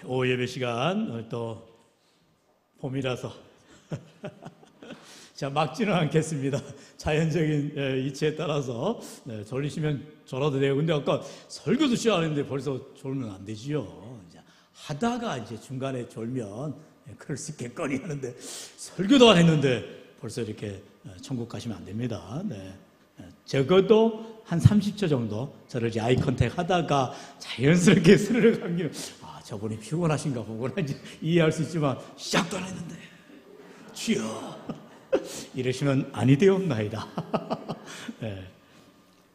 오후 예배 시간, 오늘 또 봄이라서 자, 막지는 않겠습니다. 자연적인 이치에 따라서 졸리시면 졸아도 돼요. 근데 아까 설교도 시작하는데 벌써 졸면 안 되지요. 이제 하다가 이제 중간에 졸면 그럴 수 있겠거니 하는데 설교도 안 했는데 벌써 이렇게 천국 가시면 안 됩니다. 적어도 한 30초 정도 저를 이제 아이 컨택 하다가 자연스럽게 스르륵 감기는 저분이 피곤하신가 보구나 이제 이해할 수 있지만 시작도 안 했는데 주여 이러시면 아니 되옵나이다.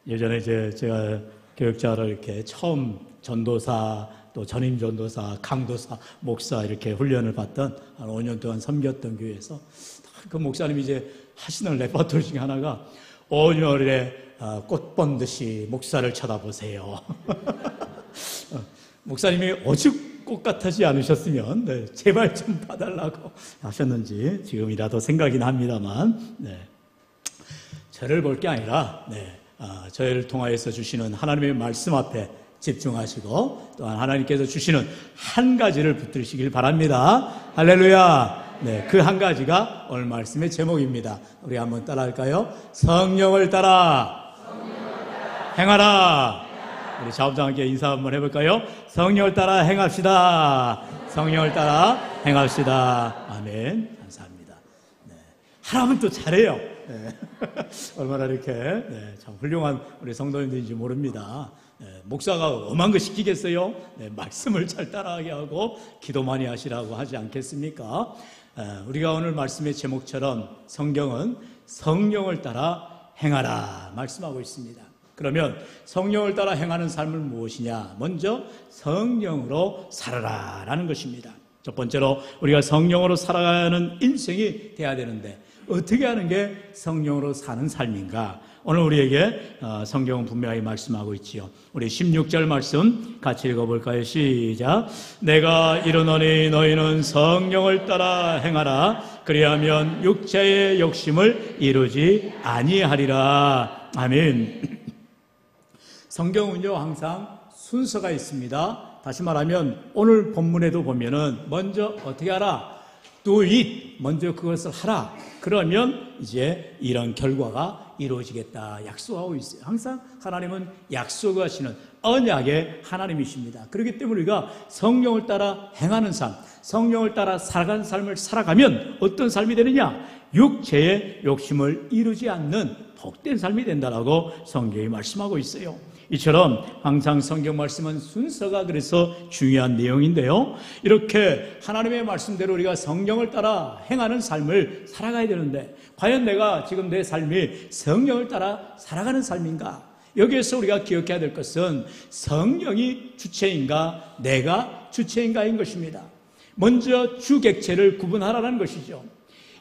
예전에 이제 제가 교육자로 이렇게 처음 전도사 또 전임 전도사, 강도사, 목사 이렇게 훈련을 받던 한 5년 동안 섬겼던 교회에서 그 목사님이 이제 하시는 레퍼토리 중에 하나가 온열에 꽃 본듯이 목사를 쳐다보세요. 목사님이 오죽 꽃 같지 않으셨으면 제발 좀 봐달라고 하셨는지 지금이라도 생각이 납니다만 저를 볼 게 아니라 저를 통하여서 주시는 하나님의 말씀 앞에 집중하시고 또한 하나님께서 주시는 한 가지를 붙드시길 바랍니다. 할렐루야. 그 한 가지가 오늘 말씀의 제목입니다. 우리 한번 따라할까요? 성령을 따라 행하라. 우리 자업장께 인사 한번 해볼까요? 성령을 따라 행합시다. 성령을 따라 행합시다. 아멘. 감사합니다. 하나님은 또 잘해요. 얼마나 이렇게 참 훌륭한 우리 성도님들인지 모릅니다. 목사가 엄한 거 시키겠어요? 말씀을 잘 따라하게 하고 기도 많이 하시라고 하지 않겠습니까? 우리가 오늘 말씀의 제목처럼 성경은 성령을 따라 행하라 말씀하고 있습니다. 그러면 성령을 따라 행하는 삶은 무엇이냐? 먼저 성령으로 살아라 라는 것입니다. 첫 번째로 우리가 성령으로 살아가는 인생이 돼야 되는데 어떻게 하는 게 성령으로 사는 삶인가? 오늘 우리에게 성경은 분명히 말씀하고 있지요. 우리 16절 말씀 같이 읽어볼까요? 시작. 내가 이르노니 너희는 성령을 따라 행하라. 그리하면 육체의 욕심을 이루지 아니하리라. 아멘. 성경은요 항상 순서가 있습니다. 다시 말하면 오늘 본문에도 보면은 먼저 어떻게 하라? Do it. 먼저 그것을 하라. 그러면 이제 이런 결과가 이루어지겠다 약속하고 있어요. 항상 하나님은 약속하시는 언약의 하나님이십니다. 그렇기 때문에 우리가 성령을 따라 행하는 삶, 성령을 따라 살아가는 삶을 살아가면 어떤 삶이 되느냐? 육체의 욕심을 이루지 않는 복된 삶이 된다라고 성경이 말씀하고 있어요. 이처럼 항상 성경 말씀은 순서가 그래서 중요한 내용인데요. 이렇게 하나님의 말씀대로 우리가 성령을 따라 행하는 삶을 살아가야 되는데 과연 내가 지금 내 삶이 성령을 따라 살아가는 삶인가? 여기에서 우리가 기억해야 될 것은 성령이 주체인가 내가 주체인가인 것입니다. 먼저 주객체를 구분하라는 것이죠.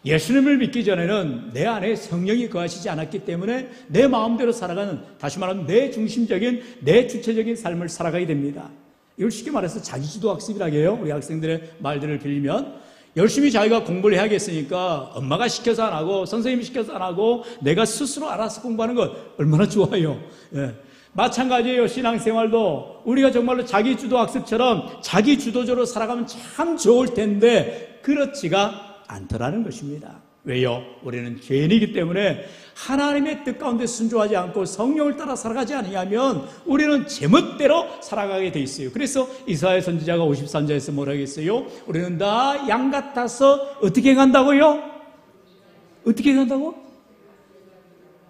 예수님을 믿기 전에는 내 안에 성령이 거하시지 않았기 때문에 내 마음대로 살아가는, 다시 말하면 내 중심적인, 내 주체적인 삶을 살아가게 됩니다. 이걸 쉽게 말해서 자기주도 학습이라고 해요. 우리 학생들의 말들을 빌리면 열심히 자기가 공부를 해야겠으니까 엄마가 시켜서 안 하고 선생님이 시켜서 안 하고 내가 스스로 알아서 공부하는 것 얼마나 좋아요. 마찬가지예요. 신앙생활도 우리가 정말로 자기주도 학습처럼 자기주도적으로 살아가면 참 좋을 텐데 그렇지가 않더라는 것입니다. 왜요? 우리는 죄인이기 때문에 하나님의 뜻 가운데 순종하지 않고 성령을 따라 살아가지 않으면 우리는 제멋대로 살아가게 돼 있어요. 그래서 이사야 선지자가 53절에서 뭐라고 했어요? 우리는 다 양 같아서 어떻게 간다고요? 어떻게 간다고?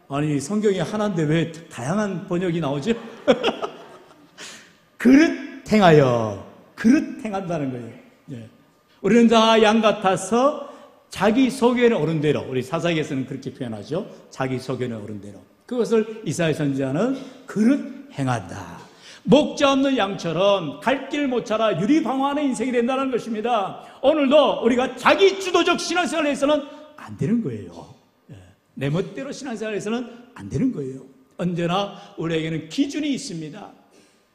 아니 성경이 하나인데 왜 다양한 번역이 나오죠? 그릇 행하여 그릇 행한다는 거예요. 우리는 다 양 같아서 자기 속에는 오른 대로, 우리 사사기에서는 그렇게 표현하죠. 자기 속에는 오른 대로. 그것을 이사야 선지자는 그릇 행한다. 목자 없는 양처럼 갈 길 못 찾아 유리방황하는 인생이 된다는 것입니다. 오늘도 우리가 자기 주도적 신앙생활을 해서는 안 되는 거예요. 내 멋대로 신앙생활에서는 안 되는 거예요. 언제나 우리에게는 기준이 있습니다.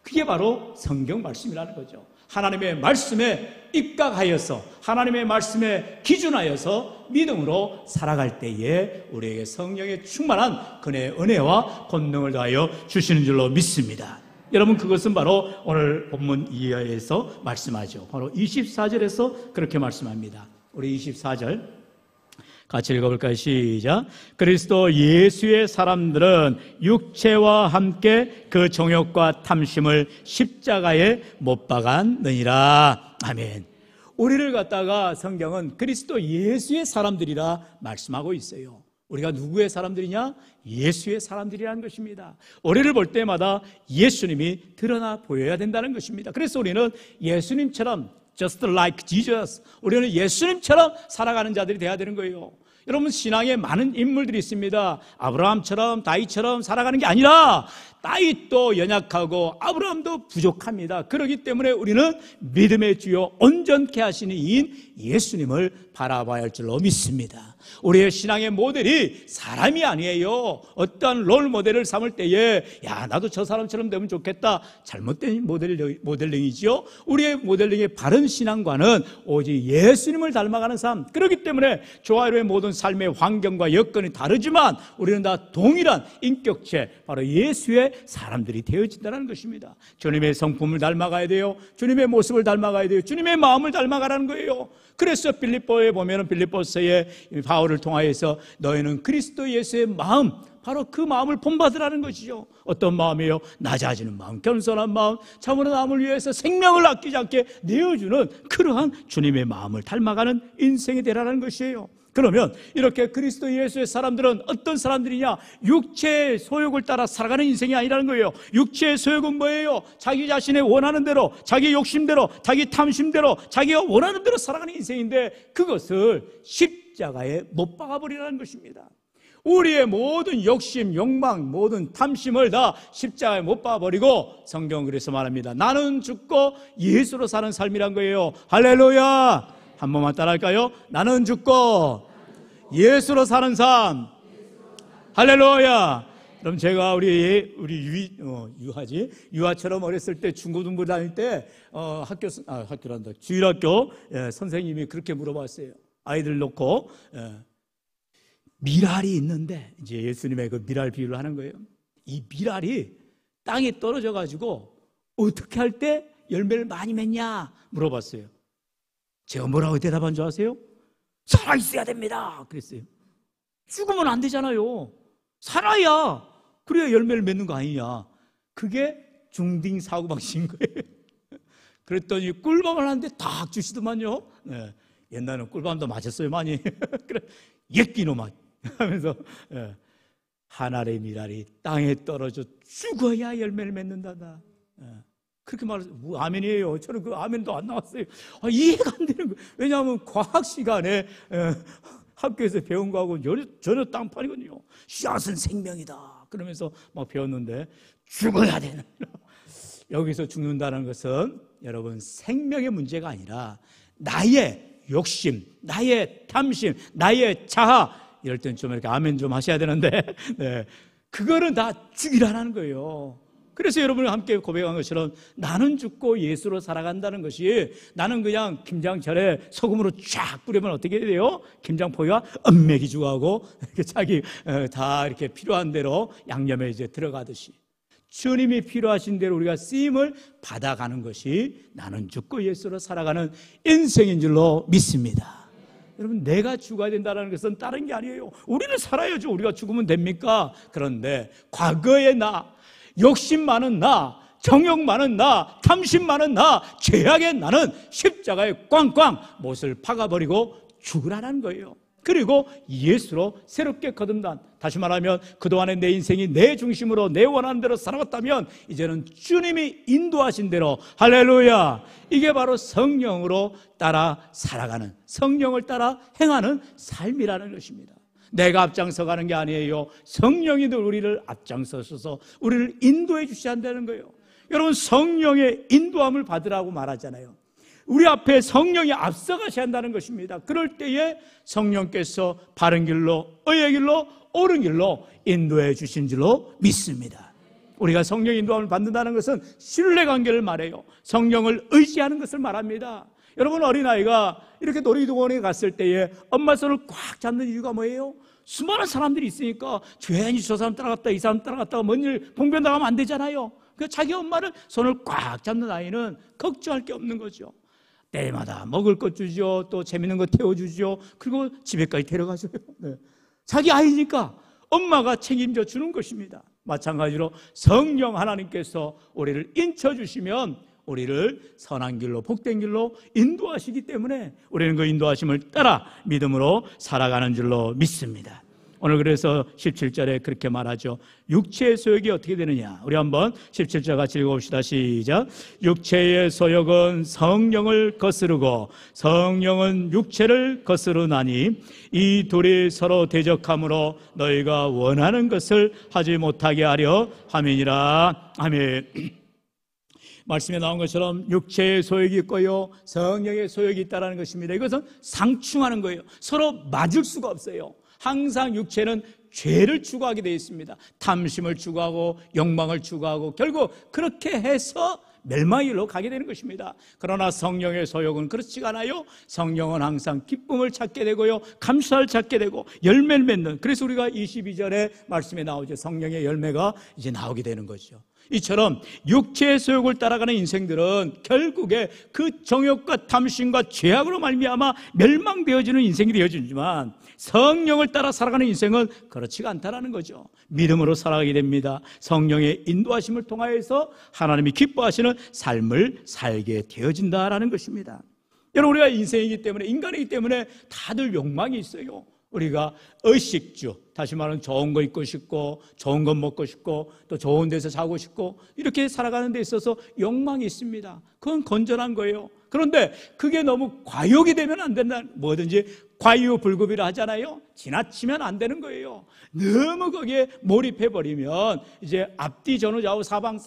그게 바로 성경 말씀이라는 거죠. 하나님의 말씀에 입각하여서 하나님의 말씀에 기준하여서 믿음으로 살아갈 때에 우리에게 성령의 충만한 그의 은혜와 권능을 다하여 주시는 줄로 믿습니다. 여러분, 그것은 바로 오늘 본문 이하에서 말씀하죠. 바로 24절에서 그렇게 말씀합니다. 우리 24절 같이 읽어볼까요? 시작. 그리스도 예수의 사람들은 육체와 함께 그 정욕과 탐심을 십자가에 못 박았느니라. 아멘. 우리를 갖다가 성경은 그리스도 예수의 사람들이라 말씀하고 있어요. 우리가 누구의 사람들이냐? 예수의 사람들이라는 것입니다. 우리를 볼 때마다 예수님이 드러나 보여야 된다는 것입니다. 그래서 우리는 예수님처럼 just like Jesus, 우리는 예수님처럼 살아가는 자들이 되어야 되는 거예요. 여러분, 신앙에 많은 인물들이 있습니다. 아브라함처럼 다윗처럼 살아가는 게 아니라 다윗도 연약하고 아브라함도 부족합니다. 그렇기 때문에 우리는 믿음의 주요 온전케 하시는 이인 예수님을 바라봐야 할 줄로 믿습니다. 우리의 신앙의 모델이 사람이 아니에요. 어떠한 롤 모델을 삼을 때에 야, 나도 저 사람처럼 되면 좋겠다, 잘못된 모델링이지요. 우리의 모델링의 바른 신앙과는 오직 예수님을 닮아가는 삶. 그렇기 때문에 조화로의 모든 삶의 환경과 여건이 다르지만 우리는 다 동일한 인격체, 바로 예수의 사람들이 되어진다는 것입니다. 주님의 성품을 닮아가야 돼요. 주님의 모습을 닮아가야 돼요. 주님의 마음을 닮아가라는 거예요. 그래서 빌립보에 보면 빌립보서에 바울을 통하여서 너희는 그리스도 예수의 마음, 바로 그 마음을 본받으라는 것이죠. 어떤 마음이에요? 낮아지는 마음, 겸손한 마음, 참으로 남을 위해서 생명을 아끼지 않게 내어주는 그러한 주님의 마음을 닮아가는 인생이 되라는 것이에요. 그러면 이렇게 그리스도 예수의 사람들은 어떤 사람들이냐? 육체의 소욕을 따라 살아가는 인생이 아니라는 거예요. 육체의 소욕은 뭐예요? 자기 자신의 원하는 대로, 자기 욕심대로, 자기 탐심대로, 자기가 원하는 대로 살아가는 인생인데 그것을 십자가에 못 박아버리라는 것입니다. 우리의 모든 욕심, 욕망, 모든 탐심을 다 십자가에 못 박아버리고 성경은 그래서 말합니다. 나는 죽고 예수로 사는 삶이란 거예요. 할렐루야! 한 번만 따라할까요? 나는 죽고 예수로 사는 삶. 할렐루야. 그럼 제가 우리 유아처럼 어렸을 때 중고등부 다닐 때 학교란다 주일학교 선생님이 그렇게 물어봤어요. 아이들 놓고 밀알이 있는데, 이제 예수님의 그 밀알 비유를 하는 거예요. 이 밀알이 땅에 떨어져 가지고 어떻게 할 때 열매를 많이 맺냐 물어봤어요. 제가 뭐라고 대답한 줄 아세요? 살아있어야 됩니다 그랬어요. 죽으면 안 되잖아요. 살아야 그래야 열매를 맺는 거 아니냐. 그게 중딩 사고방식인 거예요. 그랬더니 꿀밤을 하는데 딱 주시더만요. 네. 옛날에는 꿀밤도 맞았어요 많이. 그래, 예끼노마 하면서 한 알의 밀알이 땅에 떨어져 죽어야 열매를 맺는다다. 그렇게 말해서 아멘이에요. 저는 그 아멘도 안 나왔어요. 이해가 안 되는 거예요. 왜냐하면 과학 시간에 학교에서 배운 거하고 전혀 딴판이거든요. 씨앗은 생명이다 그러면서 막 배웠는데 죽어야 되는, 여기서 죽는다는 것은 여러분 생명의 문제가 아니라 나의 욕심, 나의 탐심, 나의 자아, 이럴 땐 좀 이렇게 아멘 좀 하셔야 되는데 네. 그거는 다 죽이라는 거예요. 그래서 여러분이 함께 고백한 것처럼 나는 죽고 예수로 살아간다는 것이, 나는 그냥 김장철에 소금으로 쫙 뿌리면 어떻게 돼요? 김장포기가 엄맥이 죽어가고 자기 다 이렇게 필요한 대로 양념에 이제 들어가듯이 주님이 필요하신 대로 우리가 쓰임을 받아가는 것이 나는 죽고 예수로 살아가는 인생인 줄로 믿습니다. 여러분, 내가 죽어야 된다는 것은 다른 게 아니에요. 우리는 살아야죠. 우리가 죽으면 됩니까? 그런데 과거의 나, 욕심 많은 나, 정욕 많은 나, 탐심 많은 나, 죄악의 나는 십자가에 꽝꽝 못을 박아버리고 죽으라는 거예요. 그리고 예수로 새롭게 거듭난, 다시 말하면 그동안의 내 인생이 내 중심으로 내 원하는 대로 살아왔다면 이제는 주님이 인도하신 대로, 할렐루야, 이게 바로 성령으로 따라 살아가는, 성령을 따라 행하는 삶이라는 것입니다. 내가 앞장서 가는 게 아니에요. 성령이 우리를 앞장서셔서 우리를 인도해 주셔야 한다는 거예요. 여러분, 성령의 인도함을 받으라고 말하잖아요. 우리 앞에 성령이 앞서가셔야 한다는 것입니다. 그럴 때에 성령께서 바른 길로, 의의 길로, 옳은 길로 인도해 주신 줄로 믿습니다. 우리가 성령 인도함을 받는다는 것은 신뢰관계를 말해요. 성령을 의지하는 것을 말합니다. 여러분, 어린아이가 이렇게 놀이동원에 갔을 때에 엄마 손을 꽉 잡는 이유가 뭐예요? 수많은 사람들이 있으니까 괜히 저 사람 따라갔다 이 사람 따라갔다가 뭔 일 봉변 당하면 안 되잖아요. 그 자기 엄마를 손을 꽉 잡는 아이는 걱정할 게 없는 거죠. 때마다 먹을 것 주죠. 또 재밌는 거 태워주죠. 그리고 집에까지 데려가줘요. 네. 자기 아이니까 엄마가 책임져 주는 것입니다. 마찬가지로 성령 하나님께서 우리를 인쳐주시면 우리를 선한 길로 복된 길로 인도하시기 때문에 우리는 그 인도하심을 따라 믿음으로 살아가는 줄로 믿습니다. 오늘 그래서 17절에 그렇게 말하죠. 육체의 소욕이 어떻게 되느냐. 우리 한번 17절 같이 읽어봅시다. 시작. 육체의 소욕은 성령을 거스르고 성령은 육체를 거스르나니 이 둘이 서로 대적함으로 너희가 원하는 것을 하지 못하게 하려 함이니라. 아멘. 말씀에 나온 것처럼 육체의 소욕이 있고요, 성령의 소욕이 있다는 것입니다. 이것은 상충하는 거예요. 서로 맞을 수가 없어요. 항상 육체는 죄를 추구하게 되어 있습니다. 탐심을 추구하고 욕망을 추구하고 결국 그렇게 해서 멸망의 길로 가게 되는 것입니다. 그러나 성령의 소욕은 그렇지가 않아요. 성령은 항상 기쁨을 찾게 되고요, 감사를 찾게 되고 열매를 맺는, 그래서 우리가 22절에 말씀에 나오죠. 성령의 열매가 이제 나오게 되는 거죠. 이처럼 육체의 소욕을 따라가는 인생들은 결국에 그 정욕과 탐심과 죄악으로 말미암아 멸망되어지는 인생이 되어지지만 성령을 따라 살아가는 인생은 그렇지가 않다는 거죠. 믿음으로 살아가게 됩니다. 성령의 인도하심을 통하여서 하나님이 기뻐하시는 삶을 살게 되어진다는 것입니다. 여러분, 우리가 인생이기 때문에, 인간이기 때문에 다들 욕망이 있어요. 우리가 의식주, 다시 말하면 좋은 거 입고 싶고 좋은 거 먹고 싶고 또 좋은 데서 자고 싶고 이렇게 살아가는 데 있어서 욕망이 있습니다. 그건 건전한 거예요. 그런데 그게 너무 과욕이 되면 안 된다. 뭐든지 과유불급이라 하잖아요. 지나치면 안 되는 거예요. 너무 거기에 몰입해버리면 이제 앞뒤 전후 좌우 사방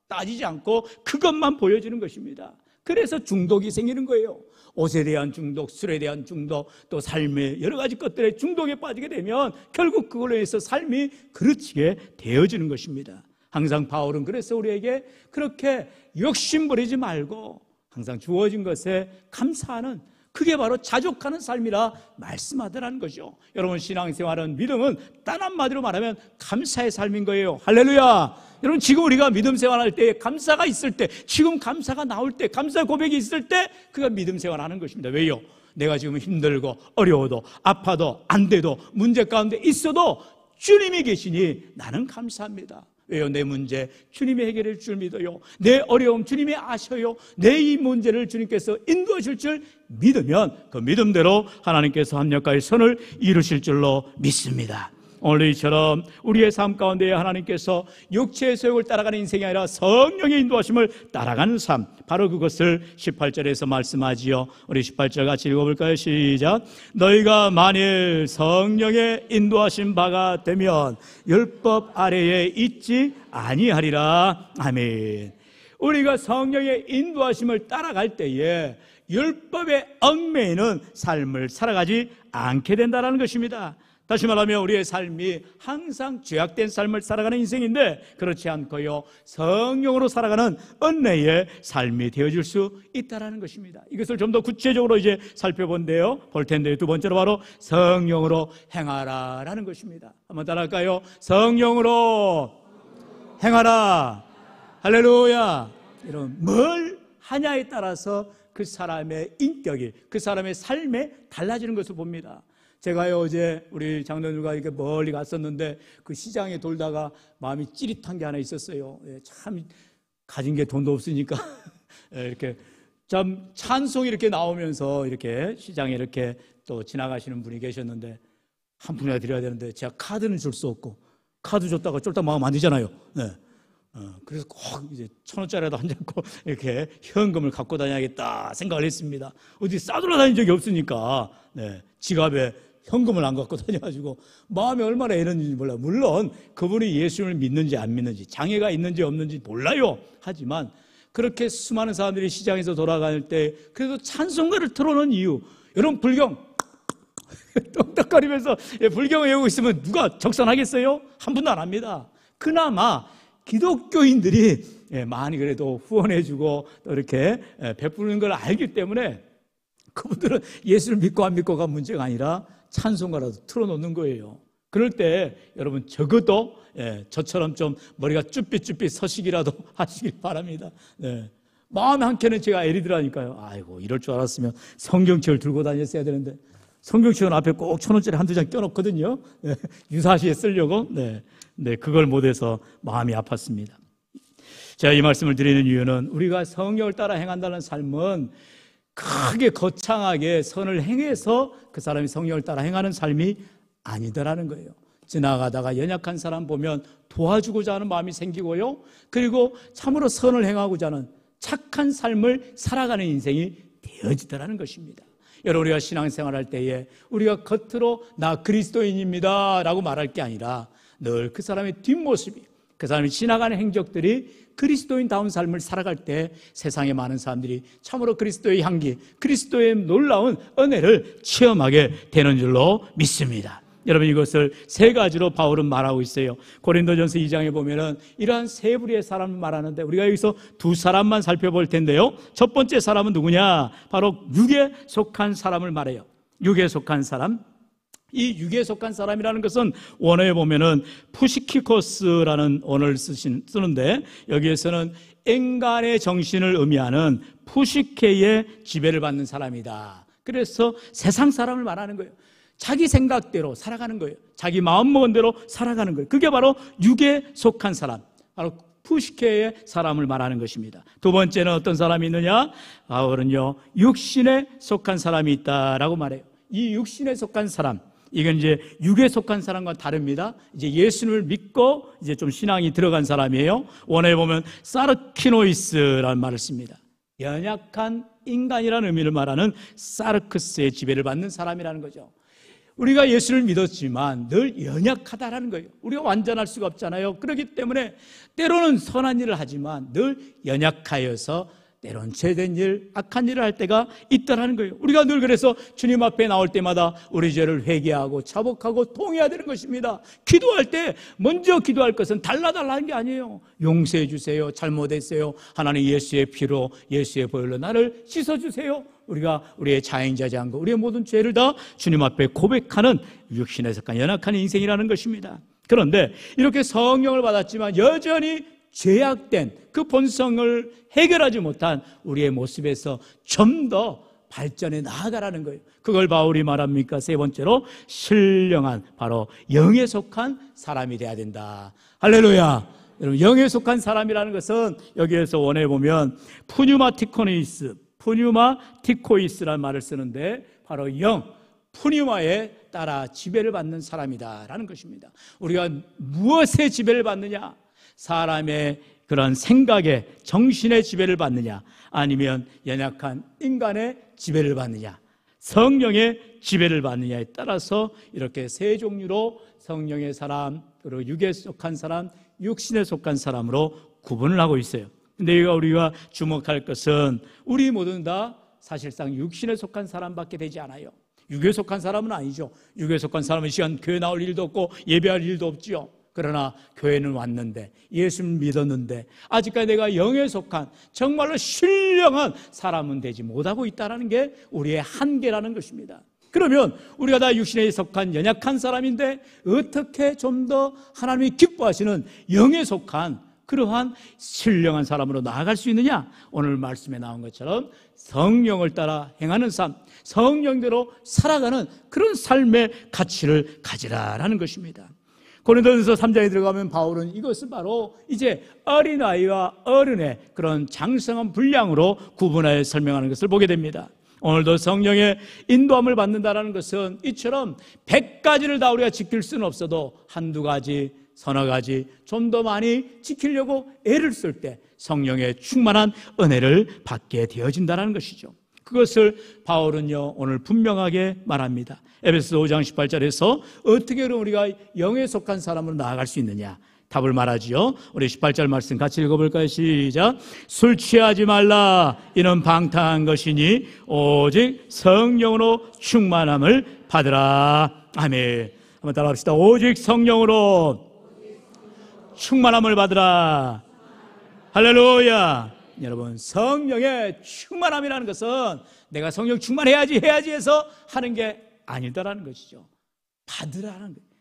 따지지 않고 그것만 보여지는 것입니다. 그래서 중독이 생기는 거예요. 옷에 대한 중독, 술에 대한 중독, 또 삶의 여러 가지 것들에 중독에 빠지게 되면 결국 그걸로 해서 삶이 그르치게 되어지는 것입니다. 항상 바울은 그래서 우리에게 그렇게 욕심부리지 말고 항상 주어진 것에 감사하는, 그게 바로 자족하는 삶이라 말씀하더라는 거죠. 여러분, 신앙생활은, 믿음은 단 한마디로 말하면 감사의 삶인 거예요. 할렐루야. 여러분, 지금 우리가 믿음 생활할 때, 감사가 있을 때, 지금 감사가 나올 때, 감사 고백이 있을 때 그가 믿음 생활하는 것입니다. 왜요? 내가 지금 힘들고 어려워도 아파도 안 돼도 문제 가운데 있어도 주님이 계시니 나는 감사합니다. 왜요? 내 문제 주님이 해결해 줄 믿어요. 내 어려움 주님이 아셔요. 내 이 문제를 주님께서 인도하실 줄 믿으면 그 믿음대로 하나님께서 합력하여 선을 이루실 줄로 믿습니다. 오늘 이처럼 우리의 삶 가운데 하나님께서 육체의 소욕을 따라가는 인생이 아니라 성령의 인도하심을 따라가는 삶, 바로 그것을 18절에서 말씀하지요. 우리 18절 같이 읽어볼까요? 시작. 너희가 만일 성령의 인도하신 바가 되면 율법 아래에 있지 아니하리라. 아멘. 우리가 성령의 인도하심을 따라갈 때에 율법의 얽매이는 삶을 살아가지 않게 된다는 것입니다. 다시 말하면 우리의 삶이 항상 죄악된 삶을 살아가는 인생인데 그렇지 않고요, 성령으로 살아가는 은혜의 삶이 되어질 수 있다는 것입니다. 이것을 좀 더 구체적으로 이제 살펴본데요, 볼 텐데 두 번째로 바로 성령으로 행하라라는 것입니다. 한번 따라할까요? 성령으로 행하라. 할렐루야. 여러분, 뭘 하냐에 따라서 그 사람의 인격이, 그 사람의 삶에 달라지는 것을 봅니다. 제가요, 어제 우리 장로들과 이렇게 멀리 갔었는데 그 시장에 돌다가 마음이 찌릿한 게 하나 있었어요. 참 가진 게 돈도 없으니까 이렇게 참 찬송이 이렇게 나오면서 이렇게 시장에 이렇게 또 지나가시는 분이 계셨는데 한 푼이나 드려야 되는데 제가 카드는 줄 수 없고, 카드 줬다가 쫄딱 마음 안 되잖아요. 네. 그래서 꼭 이제 1,000원짜리라도 한 잡고 이렇게 현금을 갖고 다녀야겠다 생각을 했습니다. 어디 싸돌아 다닌 적이 없으니까. 네. 지갑에 현금을 안 갖고 다녀가지고 마음이 얼마나 애는지 몰라요. 물론 그분이 예수님을 믿는지 안 믿는지, 장애가 있는지 없는지 몰라요. 하지만 그렇게 수많은 사람들이 시장에서 돌아갈 때 그래도 찬송가를 틀어놓은 이유, 여러분, 불경 똑똑거리면서 불경을 외우고 있으면 누가 적선하겠어요? 한 분도 안 합니다. 그나마 기독교인들이 많이 그래도 후원해주고 또 이렇게 베푸는 걸 알기 때문에 그분들은 예수를 믿고 안 믿고가 문제가 아니라 찬송가라도 틀어놓는 거예요. 그럴 때 여러분 적어도 저처럼 좀 머리가 쭈삣쭈삣 서시기라도 하시길 바랍니다. 네. 마음의 한켠에 제가 애리더라니까요. 아이고 이럴 줄 알았으면 성경책을 들고 다녔어야 되는데 성경책은 앞에 꼭 1,000원짜리 한두 장 껴놓거든요. 네. 유사시에 쓰려고. 네, 그걸 못해서 마음이 아팠습니다. 제가 이 말씀을 드리는 이유는 우리가 성령을 따라 행한다는 삶은 크게 거창하게 선을 행해서 그 사람이 성령을 따라 행하는 삶이 아니더라는 거예요. 지나가다가 연약한 사람 보면 도와주고자 하는 마음이 생기고요. 그리고 참으로 선을 행하고자 하는 착한 삶을 살아가는 인생이 되어지더라는 것입니다. 여러분, 우리가 신앙생활할 때에 우리가 겉으로 나 그리스도인입니다 라고 말할 게 아니라 늘 그 사람의 뒷모습이, 그 사람이 지나가는 행적들이 그리스도인다운 삶을 살아갈 때 세상의 많은 사람들이 참으로 그리스도의 향기, 그리스도의 놀라운 은혜를 체험하게 되는 줄로 믿습니다. 여러분, 이것을 세 가지로 바울은 말하고 있어요. 고린도전서 2장에 보면은 이러한 세 부류의 사람을 말하는데 우리가 여기서 두 사람만 살펴볼 텐데요. 첫 번째 사람은 누구냐? 바로 육에 속한 사람을 말해요. 육에 속한 사람. 이 육에 속한 사람이라는 것은 원어에 보면은 푸시키코스라는 언어를 쓰는데 여기에서는 인간의 정신을 의미하는 푸시케의 지배를 받는 사람이다. 그래서 세상 사람을 말하는 거예요. 자기 생각대로 살아가는 거예요. 자기 마음 먹은 대로 살아가는 거예요. 그게 바로 육에 속한 사람, 바로 푸시케의 사람을 말하는 것입니다. 두 번째는 어떤 사람이 있느냐? 바울은요, 육신에 속한 사람이 있다라고 말해요. 이 육신에 속한 사람, 이건 이제 육에 속한 사람과 다릅니다. 이제 예수님을 믿고 이제 좀 신앙이 들어간 사람이에요. 원어에 보면 사르키노이스라는 말을 씁니다. 연약한 인간이라는 의미를 말하는 사르크스의 지배를 받는 사람이라는 거죠. 우리가 예수를 믿었지만 늘 연약하다라는 거예요. 우리가 완전할 수가 없잖아요. 그렇기 때문에 때로는 선한 일을 하지만 늘 연약하여서 때로는 죄된 일, 악한 일을 할 때가 있다라는 거예요. 우리가 늘 그래서 주님 앞에 나올 때마다 우리 죄를 회개하고 자복하고 통해야 되는 것입니다. 기도할 때 먼저 기도할 것은 달라달라는 게 아니에요. 용서해 주세요. 잘못했어요. 하나님 예수의 피로, 예수의 보혈로 나를 씻어주세요. 우리가 우리의 자행자장과 우리의 모든 죄를 다 주님 앞에 고백하는 육신에 속한 연약한 인생이라는 것입니다. 그런데 이렇게 성령을 받았지만 여전히 죄악된 그 본성을 해결하지 못한 우리의 모습에서 좀 더 발전해 나아가라는 거예요. 그걸 바울이 말합니까? 세 번째로 신령한, 바로 영에 속한 사람이 돼야 된다. 할렐루야. 여러분, 영에 속한 사람이라는 것은 여기에서 원해 보면 푸뉴마티코이스라는 말을 쓰는데 바로 영, 푸뉴마에 따라 지배를 받는 사람이다라는 것입니다. 우리가 무엇에 지배를 받느냐? 사람의 그런 생각에, 정신의 지배를 받느냐, 아니면 연약한 인간의 지배를 받느냐, 성령의 지배를 받느냐에 따라서 이렇게 세 종류로 성령의 사람, 그리고 육에 속한 사람, 육신에 속한 사람으로 구분을 하고 있어요. 근데 우리가 주목할 것은 우리 모두는 다 사실상 육신에 속한 사람밖에 되지 않아요. 육에 속한 사람은 아니죠. 육에 속한 사람은 시간 교회 나올 일도 없고 예배할 일도 없지요. 그러나 교회는 왔는데, 예수를 믿었는데 아직까지 내가 영에 속한 정말로 신령한 사람은 되지 못하고 있다는 게 우리의 한계라는 것입니다. 그러면 우리가 다 육신에 속한 연약한 사람인데 어떻게 좀 더 하나님이 기뻐하시는 영에 속한 그러한 신령한 사람으로 나아갈 수 있느냐? 오늘 말씀에 나온 것처럼 성령을 따라 행하는 삶, 성령대로 살아가는 그런 삶의 가치를 가지라라는 것입니다. 고린도전서 3장에 들어가면 바울은 이것을 바로 이제 어린아이와 어른의 그런 장성한 분량으로 구분하여 설명하는 것을 보게 됩니다. 오늘도 성령의 인도함을 받는다는 것은 이처럼 100가지를 다 우리가 지킬 수는 없어도 한두 가지, 서너 가지 좀 더 많이 지키려고 애를 쓸 때 성령의 충만한 은혜를 받게 되어진다는 것이죠. 그것을 바울은요 오늘 분명하게 말합니다. 에베소서 5장 18절에서 어떻게 우리가 영에 속한 사람으로 나아갈 수 있느냐 답을 말하지요. 우리 18절 말씀 같이 읽어볼까요? 시작. 술 취하지 말라. 이는 방탕한 것이니 오직 성령으로 충만함을 받으라. 아멘. 한번 따라합시다. 오직 성령으로 충만함을 받으라. 할렐루야. 여러분, 성령의 충만함이라는 것은 내가 성령 충만해야지 해서 하는 게 아니다라는 것이죠. 받으라는 거예요.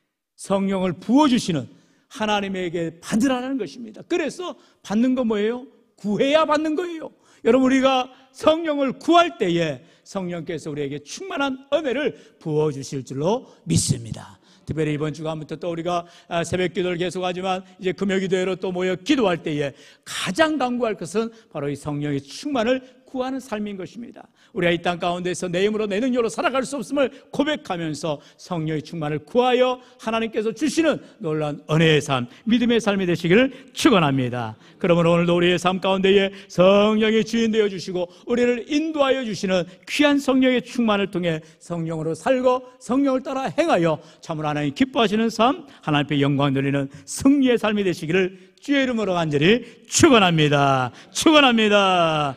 성령을 부어주시는 하나님에게 받으라는 것입니다. 그래서 받는 건 뭐예요? 구해야 받는 거예요. 여러분, 우리가 성령을 구할 때에 성령께서 우리에게 충만한 은혜를 부어주실 줄로 믿습니다. 특별히 이번 주간부터 또 우리가 새벽 기도를 계속하지만 이제 금요기도회로 또 모여 기도할 때에 가장 강구할 것은 바로 이 성령의 충만을 구하는 삶인 것입니다. 우리가 이 땅 가운데서 내 힘으로 내 능력으로 살아갈 수 없음을 고백하면서 성령의 충만을 구하여 하나님께서 주시는 놀라운 은혜의 삶, 믿음의 삶이 되시기를 축원합니다. 그러므로 오늘도 우리의 삶 가운데에 성령의 주인 되어 주시고 우리를 인도하여 주시는 귀한 성령의 충만을 통해 성령으로 살고 성령을 따라 행하여 참으로 하나님 기뻐하시는 삶, 하나님 앞에 영광 돌리는 승리의 삶이 되시기를 주의 이름으로 간절히 축원합니다. 축원합니다.